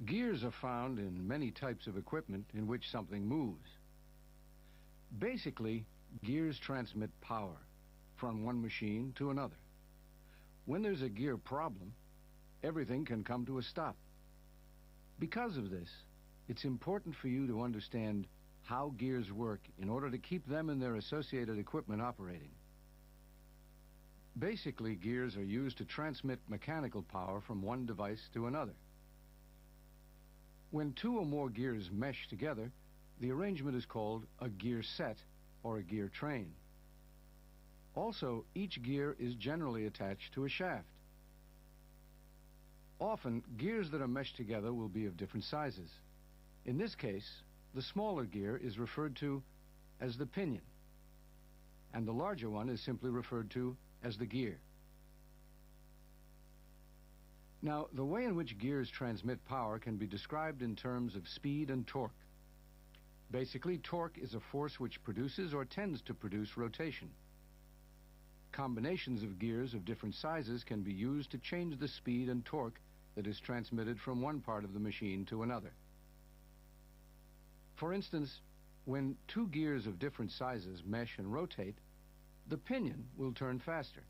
Gears are found in many types of equipment in which something moves. Basically, gears transmit power from one machine to another. When there's a gear problem, everything can come to a stop. Because of this, it's important for you to understand how gears work in order to keep them and their associated equipment operating. Basically, gears are used to transmit mechanical power from one device to another. When two or more gears mesh together, the arrangement is called a gear set or a gear train. Also, each gear is generally attached to a shaft. Often, gears that are meshed together will be of different sizes. In this case, the smaller gear is referred to as the pinion, and the larger one is simply referred to as the gear. Now, the way in which gears transmit power can be described in terms of speed and torque. Basically, torque is a force which produces or tends to produce rotation. Combinations of gears of different sizes can be used to change the speed and torque that is transmitted from one part of the machine to another. For instance, when two gears of different sizes mesh and rotate, the pinion will turn faster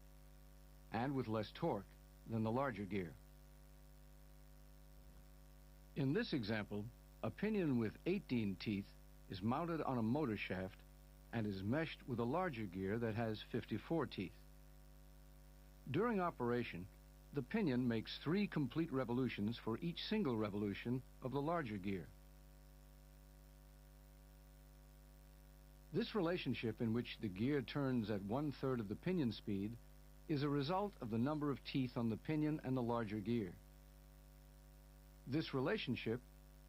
and with less torque than the larger gear. In this example, a pinion with 18 teeth is mounted on a motor shaft and is meshed with a larger gear that has 54 teeth. During operation, the pinion makes 3 complete revolutions for each single revolution of the larger gear. This relationship in which the gear turns at 1/3 of the pinion speed is a result of the number of teeth on the pinion and the larger gear. This relationship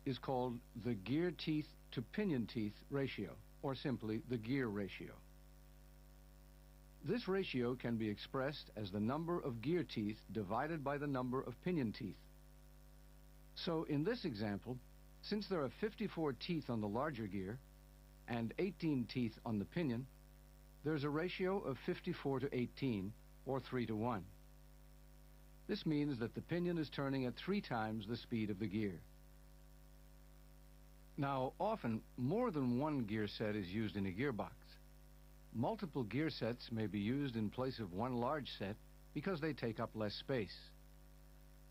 is called the gear teeth to pinion teeth ratio, or simply the gear ratio. This ratio can be expressed as the number of gear teeth divided by the number of pinion teeth. So in this example, since there are 54 teeth on the larger gear and 18 teeth on the pinion, there's a ratio of 54 to 18, or 3 to 1. This means that the pinion is turning at 3 times the speed of the gear. Now, often, more than one gear set is used in a gearbox. Multiple gear sets may be used in place of one large set because they take up less space.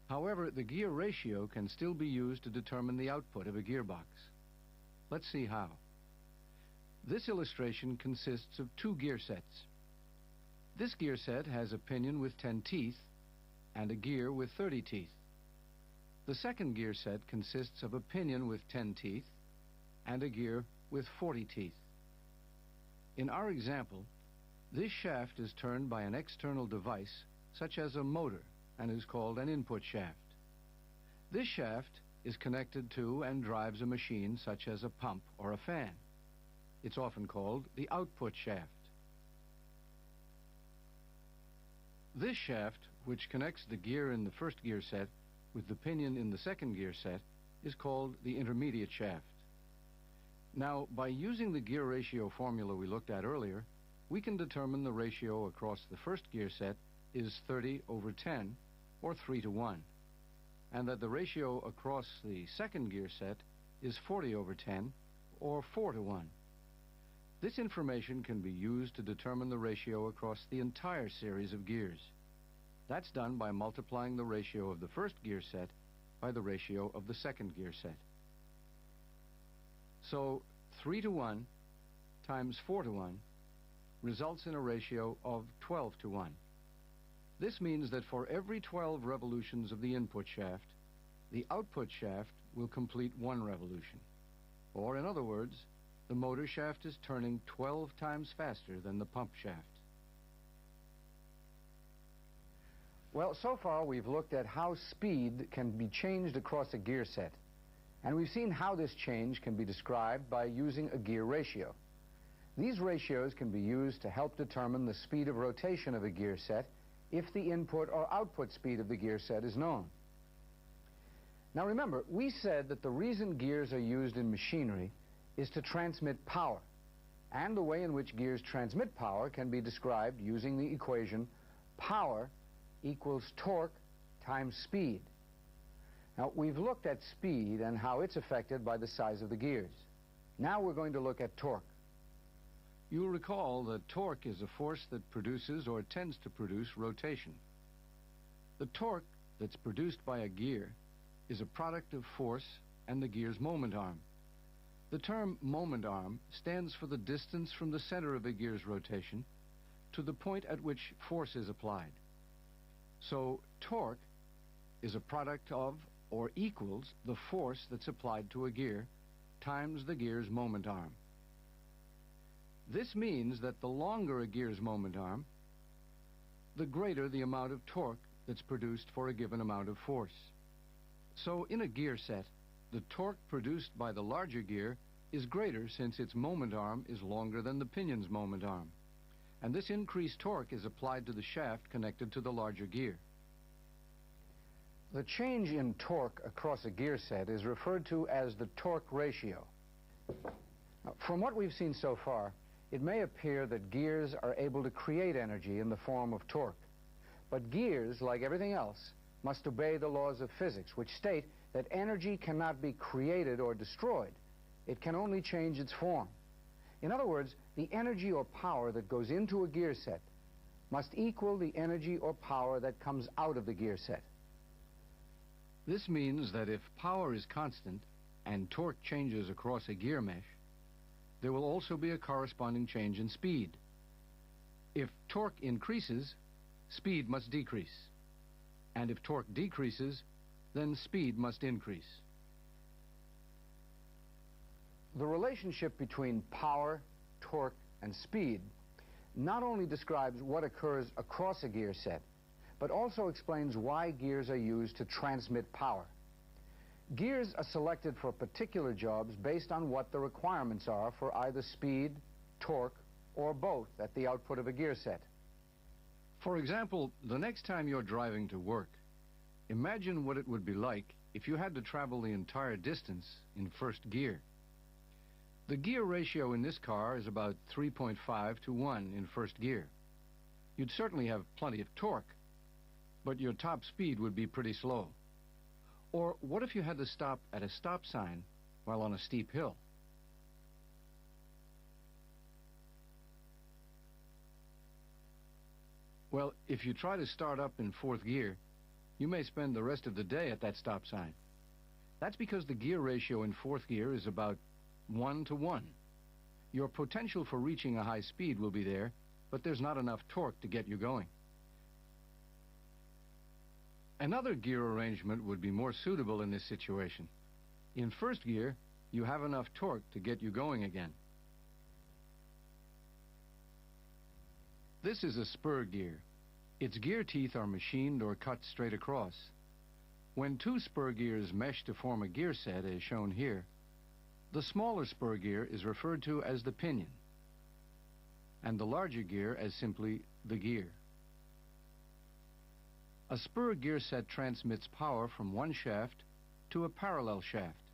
However, the gear ratio can still be used to determine the output of a gearbox. Let's see how. This illustration consists of 2 gear sets. This gear set has a pinion with 10 teeth and a gear with 30 teeth. The second gear set consists of a pinion with 10 teeth and a gear with 40 teeth. In our example, this shaft is turned by an external device, such as a motor, and is called an input shaft. This shaft is connected to and drives a machine such as a pump or a fan. It's often called the output shaft. This shaft, which connects the gear in the first gear set with the pinion in the second gear set, is called the intermediate shaft. Now, by using the gear ratio formula we looked at earlier, we can determine the ratio across the first gear set is 30 over 10, or 3 to 1, and that the ratio across the second gear set is 40 over 10, or 4 to 1. This information can be used to determine the ratio across the entire series of gears. That's done by multiplying the ratio of the first gear set by the ratio of the second gear set. So 3 to 1 times 4 to 1 results in a ratio of 12 to 1. This means that for every 12 revolutions of the input shaft, the output shaft will complete 1 revolution. Or in other words, the motor shaft is turning 12 times faster than the pump shaft. Well, so far we've looked at how speed can be changed across a gear set. And we've seen how this change can be described by using a gear ratio. These ratios can be used to help determine the speed of rotation of a gear set if the input or output speed of the gear set is known. Now remember, we said that the reason gears are used in machinery is to transmit power. And the way in which gears transmit power can be described using the equation power equals torque times speed. Now, we've looked at speed and how it's affected by the size of the gears. Now we're going to look at torque. You'll recall that torque is a force that produces or tends to produce rotation. The torque that's produced by a gear is a product of force and the gear's moment arm. The term moment arm stands for the distance from the center of a gear's rotation to the point at which force is applied. So torque is a product of or equals the force that's applied to a gear times the gear's moment arm. This means that the longer a gear's moment arm, the greater the amount of torque that's produced for a given amount of force. So in a gear set, the torque produced by the larger gear is greater since its moment arm is longer than the pinion's moment arm. And this increased torque is applied to the shaft connected to the larger gear. The change in torque across a gear set is referred to as the torque ratio. Now, from what we've seen so far, it may appear that gears are able to create energy in the form of torque. But gears, like everything else, must obey the laws of physics, which state that energy cannot be created or destroyed. It can only change its form. In other words, the energy or power that goes into a gear set must equal the energy or power that comes out of the gear set. This means that if power is constant and torque changes across a gear mesh, there will also be a corresponding change in speed. If torque increases, speed must decrease. And if torque decreases, then speed must increase. The relationship between power, torque, and speed not only describes what occurs across a gear set, but also explains why gears are used to transmit power. Gears are selected for particular jobs based on what the requirements are for either speed, torque, or both at the output of a gear set. For example, the next time you're driving to work, imagine what it would be like if you had to travel the entire distance in first gear. The gear ratio in this car is about 3.5 to 1 in first gear. You'd certainly have plenty of torque, but your top speed would be pretty slow. Or what if you had to stop at a stop sign while on a steep hill? Well, if you try to start up in fourth gear, you may spend the rest of the day at that stop sign. That's because the gear ratio in fourth gear is about 1 to 1. Your potential for reaching a high speed will be there, but there's not enough torque to get you going. Another gear arrangement would be more suitable in this situation. In first gear, you have enough torque to get you going again. This is a spur gear. Its gear teeth are machined or cut straight across. When two spur gears mesh to form a gear set, as shown here, the smaller spur gear is referred to as the pinion, and the larger gear as simply the gear. A spur gear set transmits power from one shaft to a parallel shaft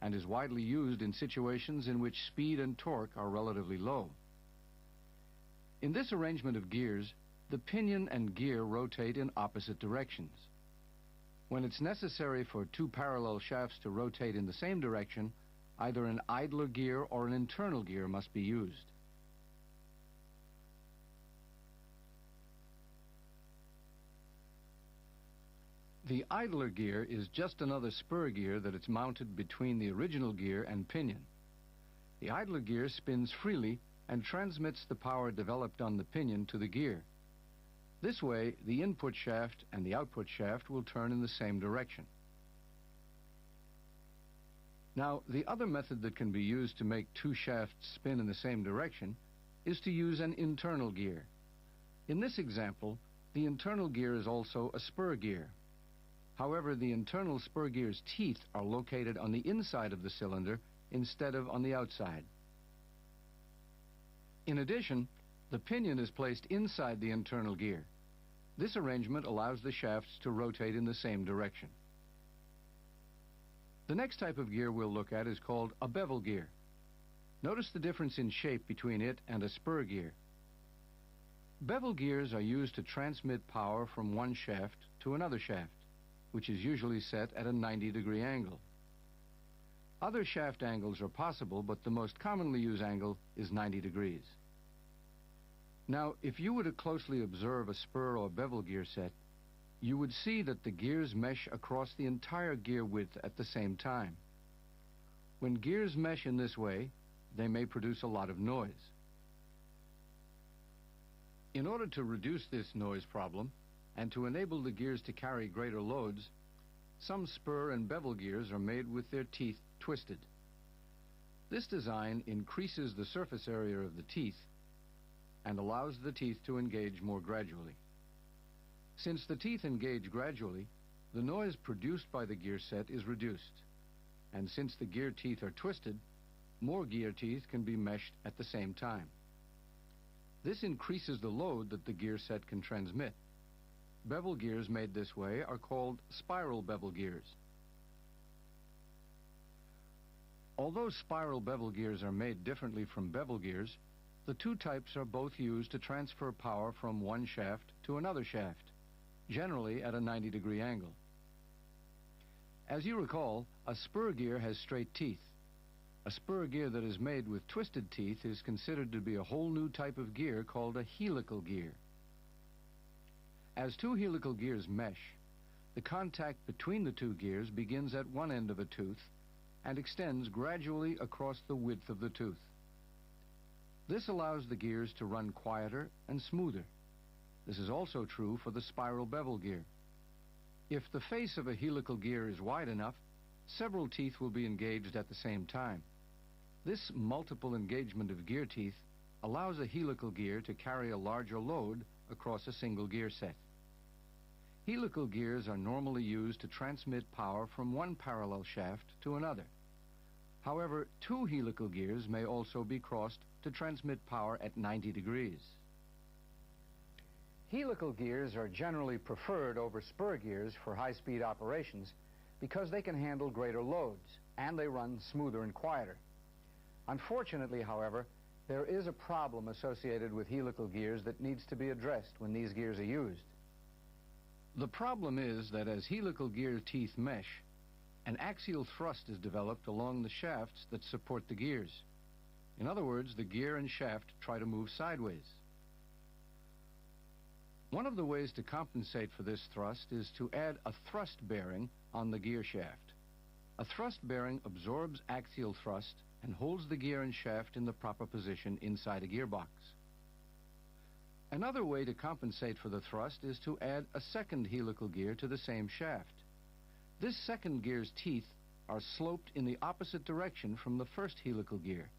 and is widely used in situations in which speed and torque are relatively low. In this arrangement of gears, the pinion and gear rotate in opposite directions. When it's necessary for two parallel shafts to rotate in the same direction, either an idler gear or an internal gear must be used. The idler gear is just another spur gear that it's mounted between the original gear and pinion. The idler gear spins freely and transmits the power developed on the pinion to the gear. This way, the input shaft and the output shaft will turn in the same direction. Now, the other method that can be used to make two shafts spin in the same direction is to use an internal gear. In this example, the internal gear is also a spur gear. However, the internal spur gear's teeth are located on the inside of the cylinder instead of on the outside. In addition, the pinion is placed inside the internal gear. This arrangement allows the shafts to rotate in the same direction. The next type of gear we'll look at is called a bevel gear. Notice the difference in shape between it and a spur gear. Bevel gears are used to transmit power from one shaft to another shaft. which is usually set at a 90-degree angle. Other shaft angles are possible, but the most commonly used angle is 90 degrees. Now, if you were to closely observe a spur or bevel gear set, you would see that the gears mesh across the entire gear width at the same time. When gears mesh in this way, they may produce a lot of noise. In order to reduce this noise problem, and to enable the gears to carry greater loads, some spur and bevel gears are made with their teeth twisted. This design increases the surface area of the teeth and allows the teeth to engage more gradually. Since the teeth engage gradually, the noise produced by the gear set is reduced. And since the gear teeth are twisted, more gear teeth can be meshed at the same time. This increases the load that the gear set can transmit. Bevel gears made this way are called spiral bevel gears. Although spiral bevel gears are made differently from bevel gears, the two types are both used to transfer power from one shaft to another shaft, generally at a 90-degree angle. As you recall, a spur gear has straight teeth. A spur gear that is made with twisted teeth is considered to be a whole new type of gear called a helical gear. As two helical gears mesh, the contact between the two gears begins at one end of a tooth and extends gradually across the width of the tooth. This allows the gears to run quieter and smoother. This is also true for the spiral bevel gear. If the face of a helical gear is wide enough, several teeth will be engaged at the same time. This multiple engagement of gear teeth allows a helical gear to carry a larger load across a single gear set. Helical gears are normally used to transmit power from one parallel shaft to another. However, two helical gears may also be crossed to transmit power at 90 degrees. Helical gears are generally preferred over spur gears for high-speed operations because they can handle greater loads and they run smoother and quieter. Unfortunately, however, there is a problem associated with helical gears that needs to be addressed when these gears are used. The problem is that as helical gear teeth mesh, an axial thrust is developed along the shafts that support the gears. In other words, the gear and shaft try to move sideways. One of the ways to compensate for this thrust is to add a thrust bearing on the gear shaft. A thrust bearing absorbs axial thrust and holds the gear and shaft in the proper position inside a gearbox. Another way to compensate for the thrust is to add a second helical gear to the same shaft. This second gear's teeth are sloped in the opposite direction from the first helical gear,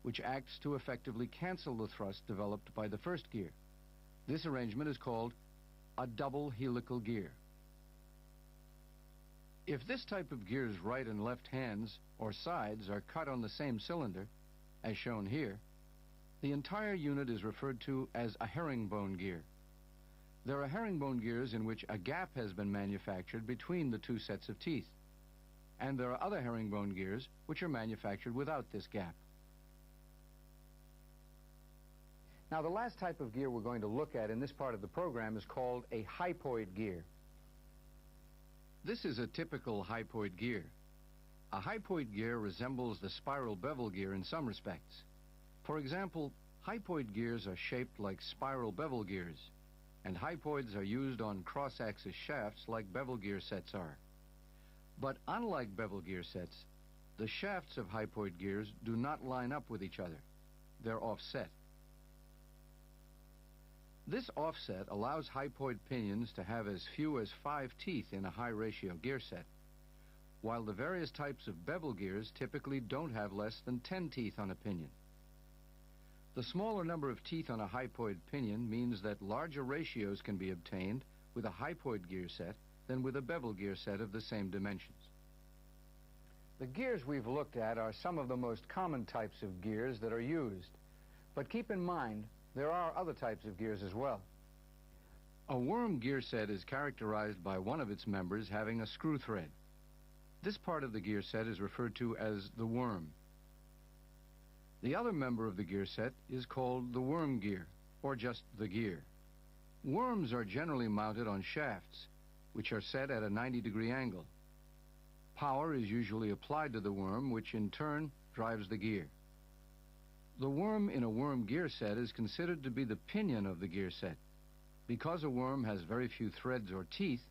which acts to effectively cancel the thrust developed by the first gear. This arrangement is called a double helical gear. If this type of gear's right and left hands or sides are cut on the same cylinder, as shown here, the entire unit is referred to as a herringbone gear. There are herringbone gears in which a gap has been manufactured between the two sets of teeth, and there are other herringbone gears which are manufactured without this gap. Now, the last type of gear we're going to look at in this part of the program is called a hypoid gear. This is a typical hypoid gear. A hypoid gear resembles the spiral bevel gear in some respects. For example, hypoid gears are shaped like spiral bevel gears, and hypoids are used on cross-axis shafts like bevel gear sets are. But unlike bevel gear sets, the shafts of hypoid gears do not line up with each other. They're offset. This offset allows hypoid pinions to have as few as 5 teeth in a high-ratio gear set, while the various types of bevel gears typically don't have less than 10 teeth on a pinion. The smaller number of teeth on a hypoid pinion means that larger ratios can be obtained with a hypoid gear set than with a bevel gear set of the same dimensions. The gears we've looked at are some of the most common types of gears that are used, but keep in mind there are other types of gears as well. A worm gear set is characterized by one of its members having a screw thread. This part of the gear set is referred to as the worm. The other member of the gear set is called the worm gear, or just the gear. Worms are generally mounted on shafts, which are set at a 90-degree angle. Power is usually applied to the worm, which in turn drives the gear. The worm in a worm gear set is considered to be the pinion of the gear set. Because a worm has very few threads or teeth,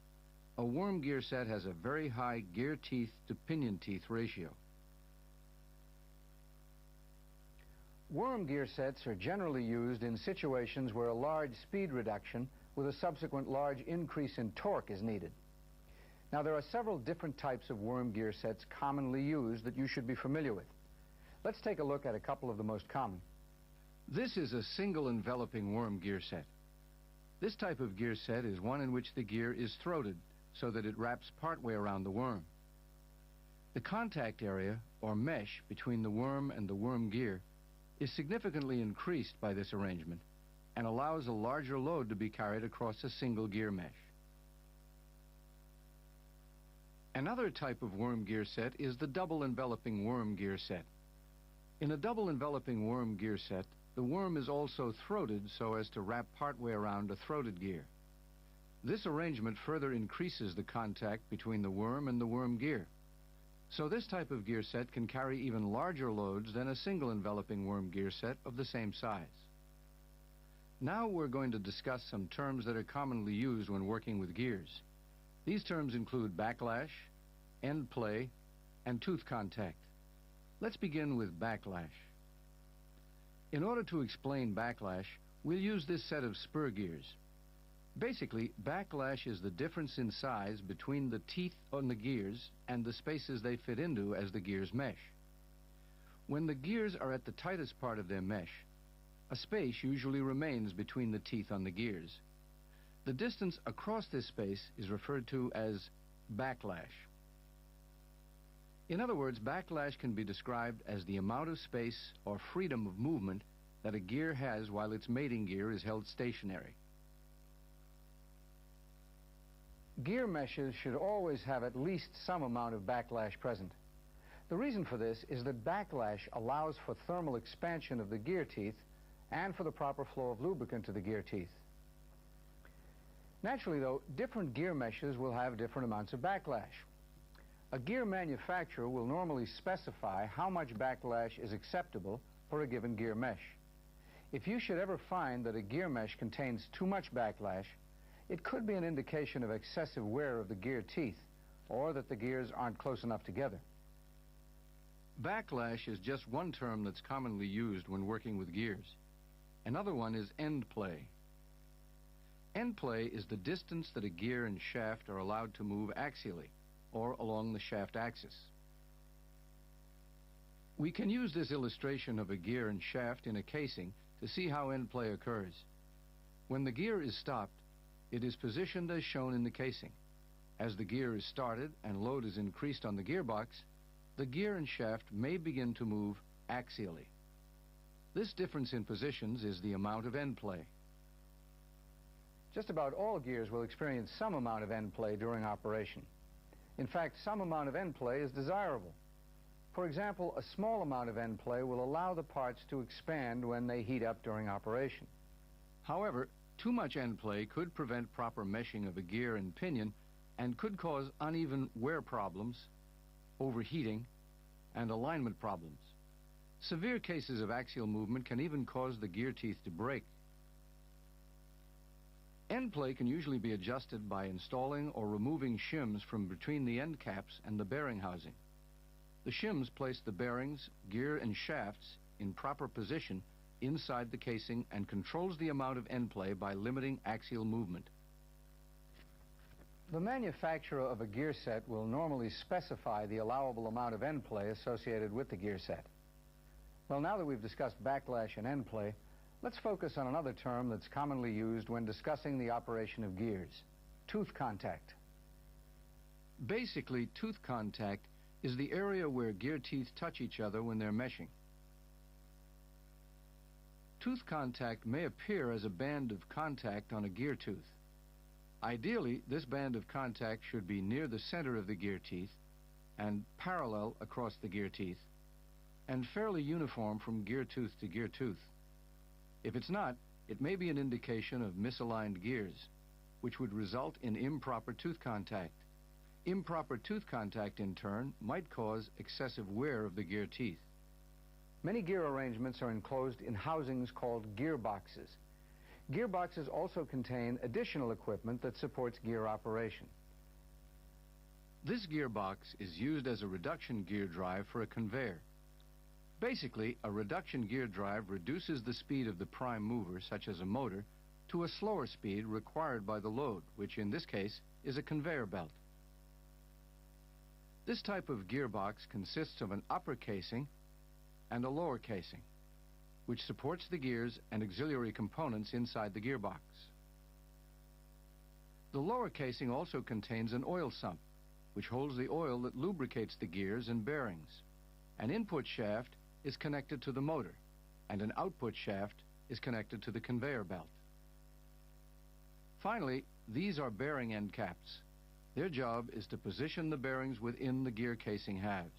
a worm gear set has a very high gear teeth to pinion teeth ratio. Worm gear sets are generally used in situations where a large speed reduction with a subsequent large increase in torque is needed. Now, there are several different types of worm gear sets commonly used that you should be familiar with. Let's take a look at a couple of the most common. This is a single enveloping worm gear set. This type of gear set is one in which the gear is throated so that it wraps partway around the worm. The contact area, or mesh, between the worm and the worm gear is significantly increased by this arrangement and allows a larger load to be carried across a single gear mesh. Another type of worm gear set is the double enveloping worm gear set. In a double enveloping worm gear set, the worm is also throated so as to wrap partway around a throated gear. This arrangement further increases the contact between the worm and the worm gear. So this type of gear set can carry even larger loads than a single enveloping worm gear set of the same size. Now we're going to discuss some terms that are commonly used when working with gears. These terms include backlash, end play, and tooth contact. Let's begin with backlash. In order to explain backlash, we'll use this set of spur gears. Basically, backlash is the difference in size between the teeth on the gears and the spaces they fit into as the gears mesh. When the gears are at the tightest part of their mesh, a space usually remains between the teeth on the gears. The distance across this space is referred to as backlash. In other words, backlash can be described as the amount of space or freedom of movement that a gear has while its mating gear is held stationary. Gear meshes should always have at least some amount of backlash present. The reason for this is that backlash allows for thermal expansion of the gear teeth and for the proper flow of lubricant to the gear teeth. Naturally, though, different gear meshes will have different amounts of backlash. A gear manufacturer will normally specify how much backlash is acceptable for a given gear mesh. If you should ever find that a gear mesh contains too much backlash, it could be an indication of excessive wear of the gear teeth or that the gears aren't close enough together. Backlash is just one term that's commonly used when working with gears. Another one is end play. End play is the distance that a gear and shaft are allowed to move axially, or along the shaft axis. We can use this illustration of a gear and shaft in a casing to see how end play occurs. When the gear is stopped, it is positioned as shown in the casing. As the gear is started and load is increased on the gearbox, the gear and shaft may begin to move axially. This difference in positions is the amount of end play. Just about all gears will experience some amount of end play during operation. In fact, some amount of end play is desirable. For example, a small amount of end play will allow the parts to expand when they heat up during operation. However, too much end play could prevent proper meshing of a gear and pinion and could cause uneven wear problems, overheating, and alignment problems. Severe cases of axial movement can even cause the gear teeth to break. End play can usually be adjusted by installing or removing shims from between the end caps and the bearing housing. The shims place the bearings, gear, and shafts in proper position inside the casing and controls the amount of end play by limiting axial movement. The manufacturer of a gear set will normally specify the allowable amount of end play associated with the gear set. Well, now that we've discussed backlash and end play, let's focus on another term that's commonly used when discussing the operation of gears: tooth contact. Basically, tooth contact is the area where gear teeth touch each other when they're meshing. Tooth contact may appear as a band of contact on a gear tooth. Ideally, this band of contact should be near the center of the gear teeth and parallel across the gear teeth and fairly uniform from gear tooth to gear tooth. If it's not, it may be an indication of misaligned gears. which would result in improper tooth contact. Improper tooth contact, in turn, might cause excessive wear of the gear teeth. Many gear arrangements are enclosed in housings called gearboxes. Gearboxes also contain additional equipment that supports gear operation. This gearbox is used as a reduction gear drive for a conveyor. Basically, a reduction gear drive reduces the speed of the prime mover, such as a motor, to a slower speed required by the load, which in this case is a conveyor belt. This type of gearbox consists of an upper casing and a lower casing, which supports the gears and auxiliary components inside the gearbox. The lower casing also contains an oil sump, which holds the oil that lubricates the gears and bearings. An input shaft is connected to the motor, and an output shaft is connected to the conveyor belt. Finally, these are bearing end caps. Their job is to position the bearings within the gear casing halves.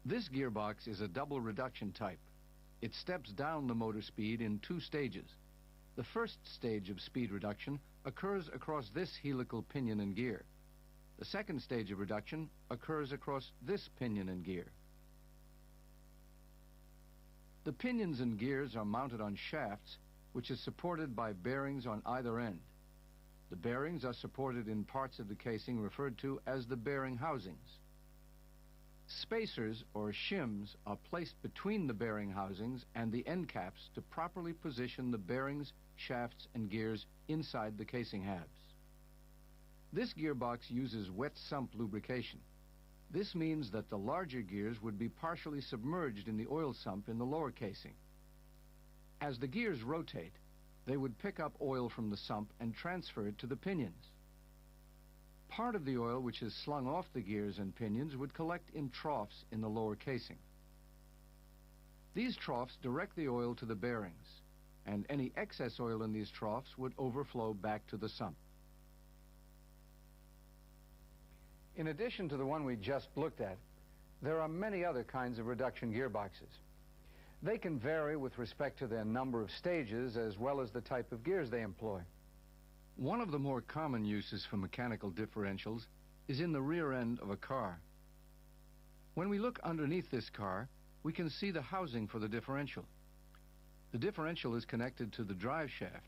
This gearbox is a double reduction type. It steps down the motor speed in two stages. The first stage of speed reduction occurs across this helical pinion and gear. The second stage of reduction occurs across this pinion and gear. The pinions and gears are mounted on shafts, which is supported by bearings on either end. The bearings are supported in parts of the casing referred to as the bearing housings. Spacers, or shims, are placed between the bearing housings and the end caps to properly position the bearings, shafts, and gears inside the casing halves. This gearbox uses wet sump lubrication. This means that the larger gears would be partially submerged in the oil sump in the lower casing. As the gears rotate, they would pick up oil from the sump and transfer it to the pinions. Part of the oil which is slung off the gears and pinions would collect in troughs in the lower casing. These troughs direct the oil to the bearings, and any excess oil in these troughs would overflow back to the sump. In addition to the one we just looked at, there are many other kinds of reduction gearboxes. They can vary with respect to their number of stages as well as the type of gears they employ. One of the more common uses for mechanical differentials is in the rear end of a car. When we look underneath this car, we can see the housing for the differential. The differential is connected to the drive shaft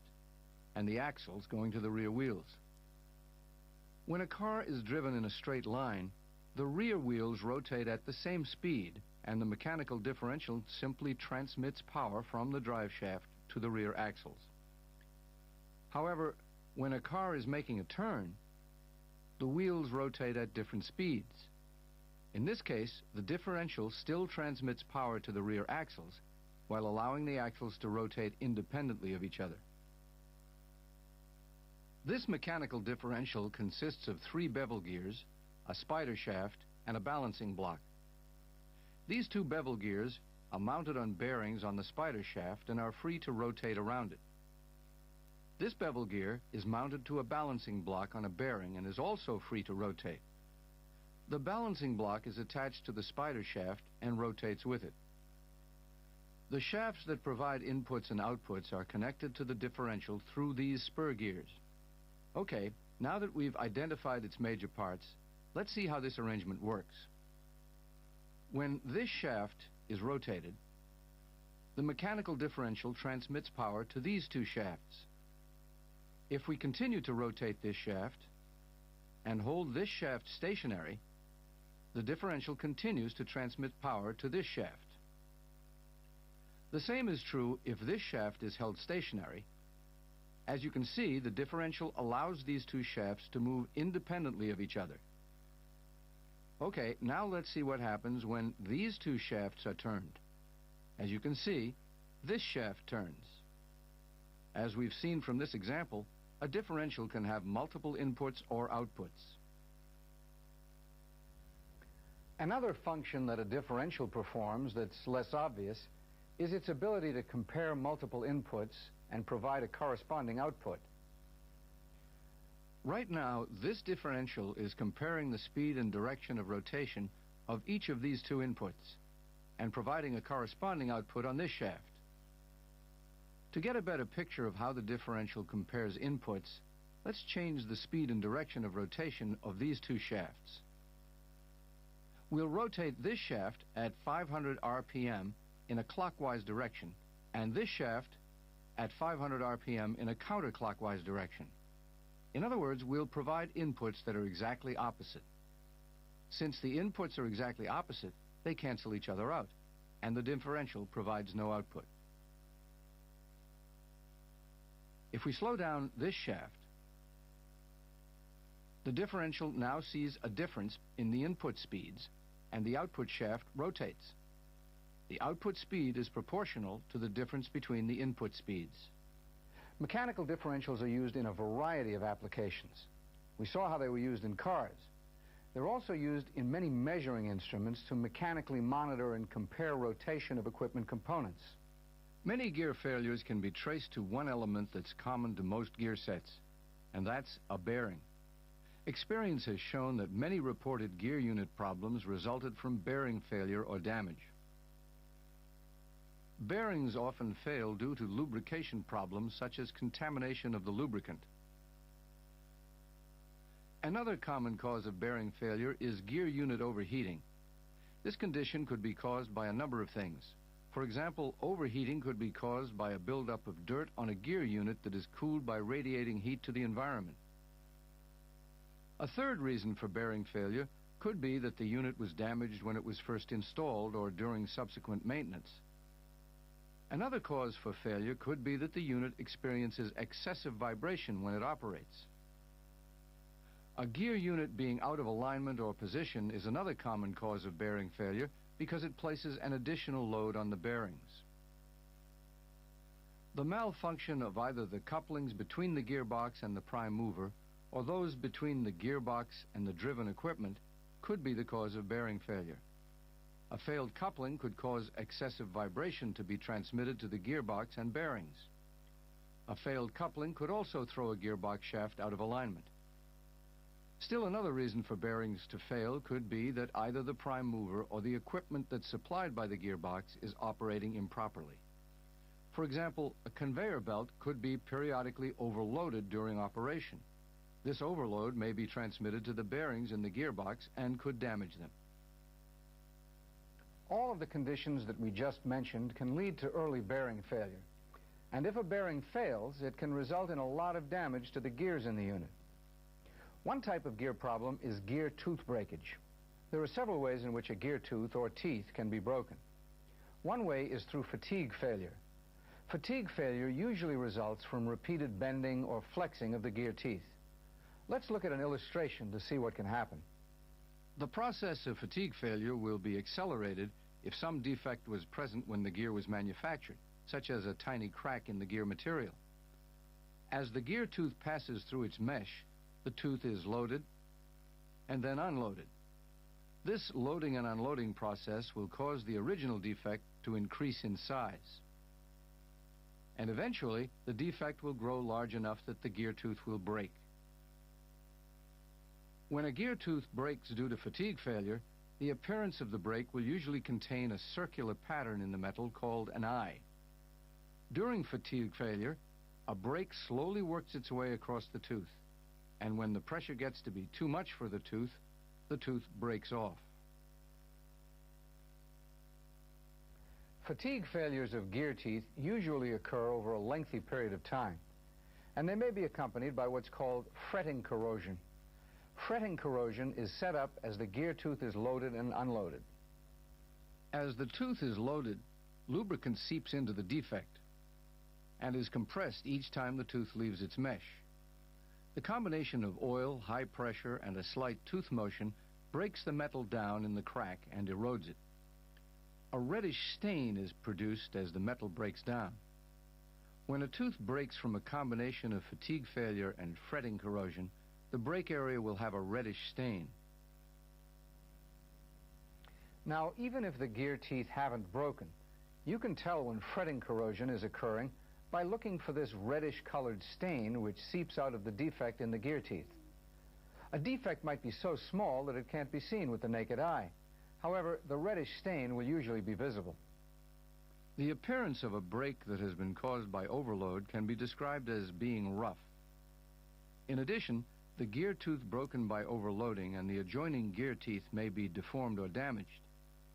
and the axles going to the rear wheels. When a car is driven in a straight line, the rear wheels rotate at the same speed, and the mechanical differential simply transmits power from the drive shaft to the rear axles. However, when a car is making a turn, the wheels rotate at different speeds. In this case, the differential still transmits power to the rear axles while allowing the axles to rotate independently of each other. This mechanical differential consists of 3 bevel gears, a spider shaft, and a balancing block. These 2 bevel gears are mounted on bearings on the spider shaft and are free to rotate around it. This bevel gear is mounted to a balancing block on a bearing and is also free to rotate. The balancing block is attached to the spider shaft and rotates with it. The shafts that provide inputs and outputs are connected to the differential through these spur gears. Okay, now that we've identified its major parts, let's see how this arrangement works. When this shaft is rotated, the mechanical differential transmits power to these 2 shafts. If we continue to rotate this shaft and hold this shaft stationary, the differential continues to transmit power to this shaft. The same is true if this shaft is held stationary. As you can see, the differential allows these 2 shafts to move independently of each other. Okay, now let's see what happens when these 2 shafts are turned. As you can see, this shaft turns. As we've seen from this example, a differential can have multiple inputs or outputs. Another function that a differential performs that's less obvious is its ability to compare multiple inputs and provide a corresponding output. Right now, this differential is comparing the speed and direction of rotation of each of these 2 inputs and providing a corresponding output on this shaft. To get a better picture of how the differential compares inputs, let's change the speed and direction of rotation of these two shafts. We'll rotate this shaft at 500 RPM in a clockwise direction, and this shaft at 500 RPM in a counterclockwise direction. In other words, we'll provide inputs that are exactly opposite. Since the inputs are exactly opposite, they cancel each other out, and the differential provides no output. If we slow down this shaft, the differential now sees a difference in the input speeds, and the output shaft rotates. The output speed is proportional to the difference between the input speeds. Mechanical differentials are used in a variety of applications. We saw how they were used in cars. They're also used in many measuring instruments to mechanically monitor and compare rotation of equipment components. Many gear failures can be traced to one element that's common to most gear sets, and that's a bearing. Experience has shown that many reported gear unit problems resulted from bearing failure or damage. Bearings often fail due to lubrication problems such as contamination of the lubricant. Another common cause of bearing failure is gear unit overheating. This condition could be caused by a number of things. For example, overheating could be caused by a buildup of dirt on a gear unit that is cooled by radiating heat to the environment. A third reason for bearing failure could be that the unit was damaged when it was first installed or during subsequent maintenance. Another cause for failure could be that the unit experiences excessive vibration when it operates. A gear unit being out of alignment or position is another common cause of bearing failure because it places an additional load on the bearings. The malfunction of either the couplings between the gearbox and the prime mover or those between the gearbox and the driven equipment could be the cause of bearing failure. A failed coupling could cause excessive vibration to be transmitted to the gearbox and bearings. A failed coupling could also throw a gearbox shaft out of alignment. Still another reason for bearings to fail could be that either the prime mover or the equipment that's supplied by the gearbox is operating improperly. For example, a conveyor belt could be periodically overloaded during operation. This overload may be transmitted to the bearings in the gearbox and could damage them. All of the conditions that we just mentioned can lead to early bearing failure. And if a bearing fails, it can result in a lot of damage to the gears in the unit. One type of gear problem is gear tooth breakage. There are several ways in which a gear tooth or teeth can be broken. One way is through fatigue failure. Fatigue failure usually results from repeated bending or flexing of the gear teeth. Let's look at an illustration to see what can happen. The process of fatigue failure will be accelerated if some defect was present when the gear was manufactured, such as a tiny crack in the gear material. As the gear tooth passes through its mesh, the tooth is loaded and then unloaded. This loading and unloading process will cause the original defect to increase in size. And eventually, the defect will grow large enough that the gear tooth will break. When a gear tooth breaks due to fatigue failure, the appearance of the break will usually contain a circular pattern in the metal called an eye. During fatigue failure, a break slowly works its way across the tooth, and when the pressure gets to be too much for the tooth breaks off. Fatigue failures of gear teeth usually occur over a lengthy period of time, and they may be accompanied by what's called fretting corrosion. Fretting corrosion is set up as the gear tooth is loaded and unloaded. As the tooth is loaded, lubricant seeps into the defect and is compressed each time the tooth leaves its mesh. The combination of oil, high pressure, and a slight tooth motion breaks the metal down in the crack and erodes it. A reddish stain is produced as the metal breaks down. When a tooth breaks from a combination of fatigue failure and fretting corrosion, the break area will have a reddish stain. Now, even if the gear teeth haven't broken, you can tell when fretting corrosion is occurring by looking for this reddish-colored stain which seeps out of the defect in the gear teeth. A defect might be so small that it can't be seen with the naked eye. However, the reddish stain will usually be visible. The appearance of a brake that has been caused by overload can be described as being rough. In addition, the gear tooth broken by overloading and the adjoining gear teeth may be deformed or damaged,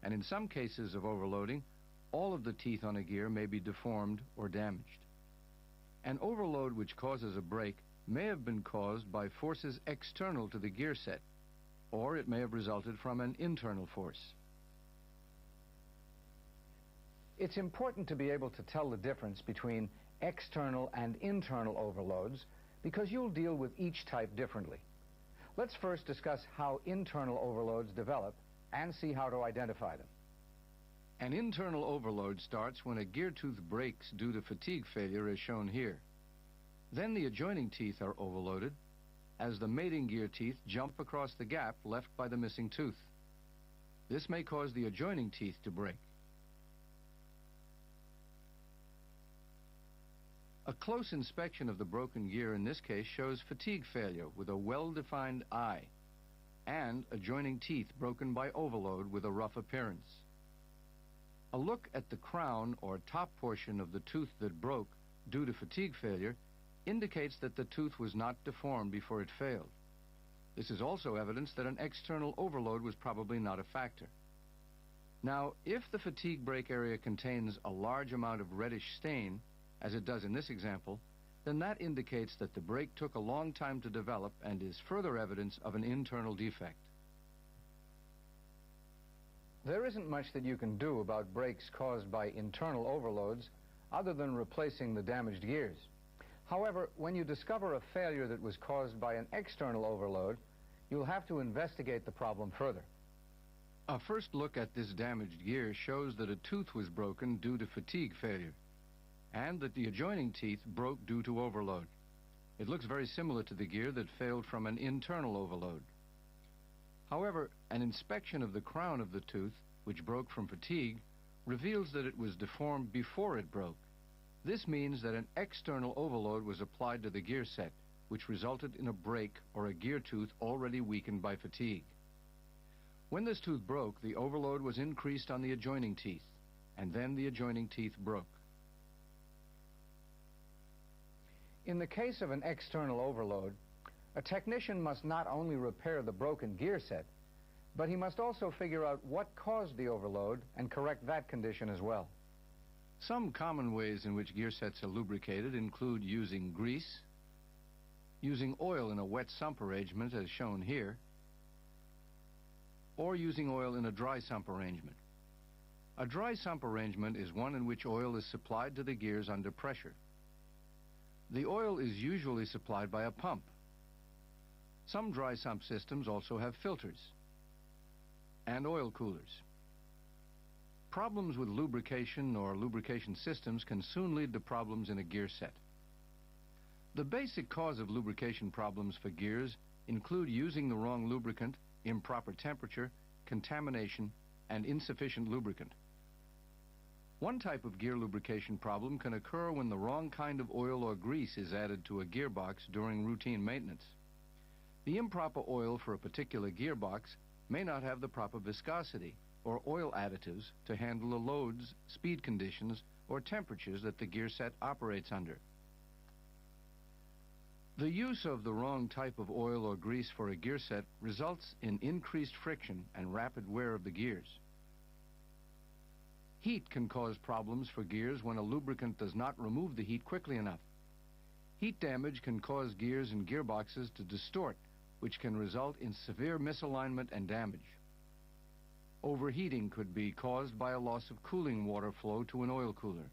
and in some cases of overloading, all of the teeth on a gear may be deformed or damaged. An overload which causes a brake may have been caused by forces external to the gear set, or it may have resulted from an internal force. It's important to be able to tell the difference between external and internal overloads because you'll deal with each type differently. Let's first discuss how internal overloads develop and see how to identify them. An internal overload starts when a gear tooth breaks due to fatigue failure as shown here. Then the adjoining teeth are overloaded as the mating gear teeth jump across the gap left by the missing tooth. This may cause the adjoining teeth to break. A close inspection of the broken gear in this case shows fatigue failure with a well-defined eye and adjoining teeth broken by overload with a rough appearance. A look at the crown or top portion of the tooth that broke due to fatigue failure indicates that the tooth was not deformed before it failed. This is also evidence that an external overload was probably not a factor. Now, if the fatigue brake area contains a large amount of reddish stain, as it does in this example, then that indicates that the brake took a long time to develop and is further evidence of an internal defect. There isn't much that you can do about brakes caused by internal overloads other than replacing the damaged gears. However, when you discover a failure that was caused by an external overload, you'll have to investigate the problem further. A first look at this damaged gear shows that a tooth was broken due to fatigue failure, and that the adjoining teeth broke due to overload. It looks very similar to the gear that failed from an internal overload. However, an inspection of the crown of the tooth, which broke from fatigue, reveals that it was deformed before it broke. This means that an external overload was applied to the gear set, which resulted in a break or a gear tooth already weakened by fatigue. When this tooth broke, the overload was increased on the adjoining teeth, and then the adjoining teeth broke. In the case of an external overload, a technician must not only repair the broken gear set, but he must also figure out what caused the overload and correct that condition as well. Some common ways in which gear sets are lubricated include using grease, using oil in a wet sump arrangement as shown here, or using oil in a dry sump arrangement. A dry sump arrangement is one in which oil is supplied to the gears under pressure. The oil is usually supplied by a pump. Some dry sump systems also have filters and oil coolers. Problems with lubrication or lubrication systems can soon lead to problems in a gear set. The basic cause of lubrication problems for gears include using the wrong lubricant, improper temperature, contamination, and insufficient lubricant. One type of gear lubrication problem can occur when the wrong kind of oil or grease is added to a gearbox during routine maintenance. The improper oil for a particular gearbox may not have the proper viscosity or oil additives to handle the loads, speed conditions, or temperatures that the gear set operates under. The use of the wrong type of oil or grease for a gear set results in increased friction and rapid wear of the gears. Heat can cause problems for gears when a lubricant does not remove the heat quickly enough. Heat damage can cause gears and gearboxes to distort, which can result in severe misalignment and damage. Overheating could be caused by a loss of cooling water flow to an oil cooler.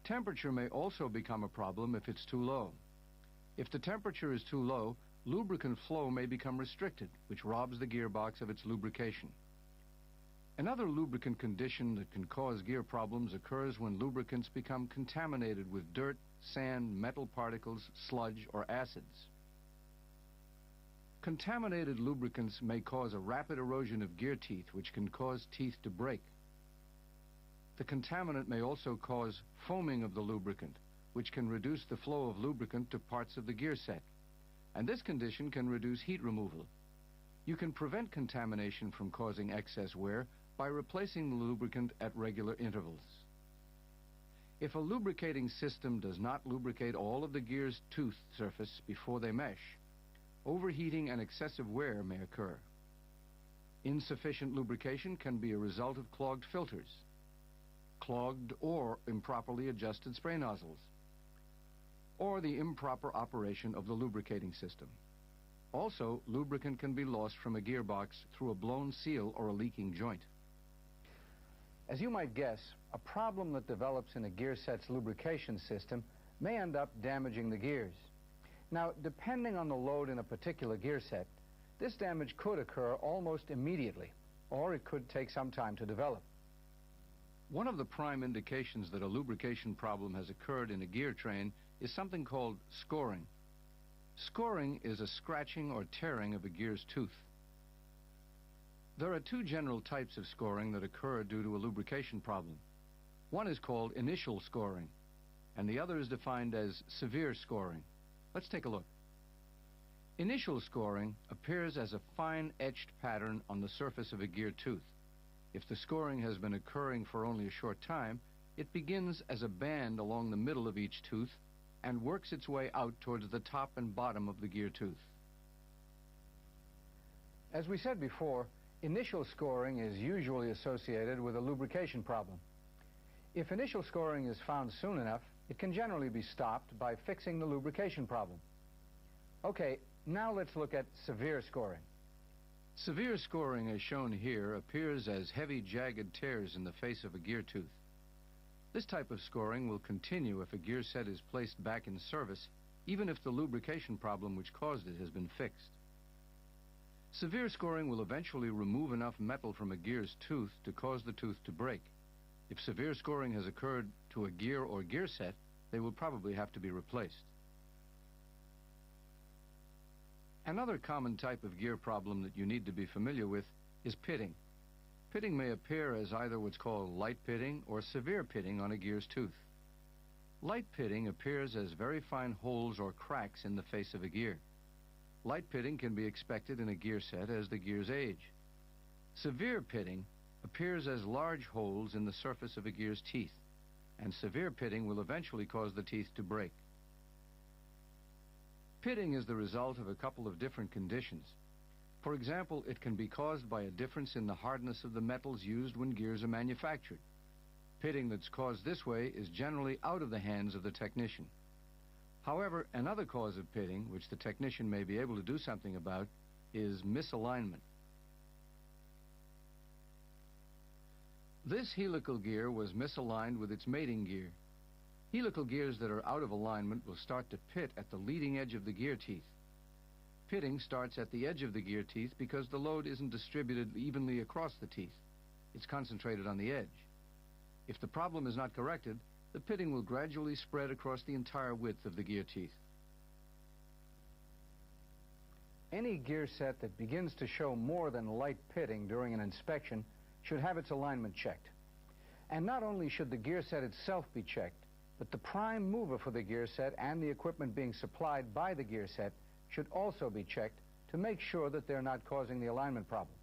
Temperature may also become a problem if it's too low. If the temperature is too low, lubricant flow may become restricted, which robs the gearbox of its lubrication. Another lubricant condition that can cause gear problems occurs when lubricants become contaminated with dirt, sand, metal particles, sludge, or acids. Contaminated lubricants may cause a rapid erosion of gear teeth, which can cause teeth to break. The contaminant may also cause foaming of the lubricant, which can reduce the flow of lubricant to parts of the gear set. And this condition can reduce heat removal. You can prevent contamination from causing excess wear by replacing the lubricant at regular intervals. If a lubricating system does not lubricate all of the gear's tooth surface before they mesh, overheating and excessive wear may occur. Insufficient lubrication can be a result of clogged filters, clogged or improperly adjusted spray nozzles, or the improper operation of the lubricating system. Also, lubricant can be lost from a gearbox through a blown seal or a leaking joint. As you might guess, a problem that develops in a gear set's lubrication system may end up damaging the gears. Now, depending on the load in a particular gear set, this damage could occur almost immediately, or it could take some time to develop. One of the prime indications that a lubrication problem has occurred in a gear train is something called scoring. Scoring is a scratching or tearing of a gear's tooth. There are two general types of scoring that occur due to a lubrication problem. One is called initial scoring, and the other is defined as severe scoring. Let's take a look. Initial scoring appears as a fine etched pattern on the surface of a gear tooth. If the scoring has been occurring for only a short time, it begins as a band along the middle of each tooth and works its way out towards the top and bottom of the gear tooth. As we said before, initial scoring is usually associated with a lubrication problem. If initial scoring is found soon enough, it can generally be stopped by fixing the lubrication problem. Okay, now let's look at severe scoring. Severe scoring, as shown here, appears as heavy, jagged tears in the face of a gear tooth. This type of scoring will continue if a gear set is placed back in service, even if the lubrication problem which caused it has been fixed. Severe scoring will eventually remove enough metal from a gear's tooth to cause the tooth to break. If severe scoring has occurred to a gear or gear set, they will probably have to be replaced. Another common type of gear problem that you need to be familiar with is pitting. Pitting may appear as either what's called light pitting or severe pitting on a gear's tooth. Light pitting appears as very fine holes or cracks in the face of a gear. Light pitting can be expected in a gear set as the gears age. Severe pitting appears as large holes in the surface of a gear's teeth, and severe pitting will eventually cause the teeth to break. Pitting is the result of a couple of different conditions. For example, it can be caused by a difference in the hardness of the metals used when gears are manufactured. Pitting that's caused this way is generally out of the hands of the technician. However, another cause of pitting, which the technician may be able to do something about, is misalignment. This helical gear was misaligned with its mating gear. Helical gears that are out of alignment will start to pit at the leading edge of the gear teeth. Pitting starts at the edge of the gear teeth because the load isn't distributed evenly across the teeth. It's concentrated on the edge. If the problem is not corrected, the pitting will gradually spread across the entire width of the gear teeth. Any gear set that begins to show more than light pitting during an inspection should have its alignment checked. And not only should the gear set itself be checked, but the prime mover for the gear set and the equipment being supplied by the gear set should also be checked to make sure that they're not causing the alignment problem.